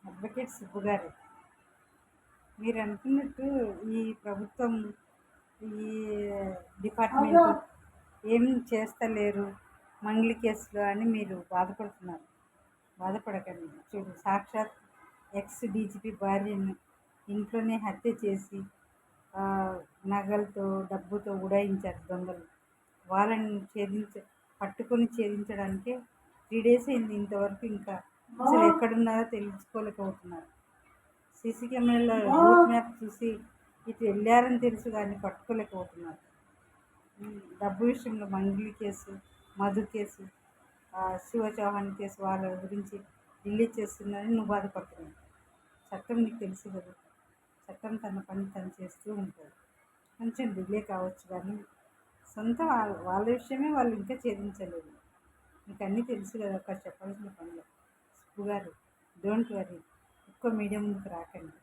Advocate Subbu గారు, మీరు అనుకున్నట్టు ఈ ప్రభుత్వం, ఈ డిపార్ట్మెంటు ఏం చేస్తలేరు మంగ్లీ కేసులో అని మీరు బాధపడుతున్నారు. బాధపడకండి. చూడు, సాక్షాత్ ఎక్స్ డీజీపీ భార్యను ఇంట్లోనే హత్య చేసి నగలతో డబ్బుతో ఉడాయించారు దొంగలు. వాళ్ళని పట్టుకొని ఛేదించడానికే 3 days అయింది. ఇంతవరకు ఇంకా అసలు ఎక్కడున్నారో తెలుసుకోలేకపోతున్నారు. సీసీ కెమెరాలో రూట్ మ్యాప్ చూసి ఇటు వెళ్ళారని తెలుసు కానీ పట్టుకోలేకపోతున్నారు. డబ్బు విషయంలో Mangli case, Madhu case, Shiva Chauhan case వాళ్ళ గురించి రిలీజ్ చేస్తున్నారని నువ్వు బాధపడుతున్నావు. చట్టం నీకు తెలుసు కదా, చట్టం తన పని తను చేస్తూ ఉంటుంది. కొంచెం డిలే కావచ్చు కానీ వాళ్ళ విషయమే వాళ్ళు ఇంకా ఛేదించలేదు. మీకు అన్నీ తెలుసు కదా, అక్కడ చెప్పాల్సిన పనులు. సుబ్బు గారు, డోంట్ వరీ, ఎక్కువ మీడియా ముందుకు రాకండి.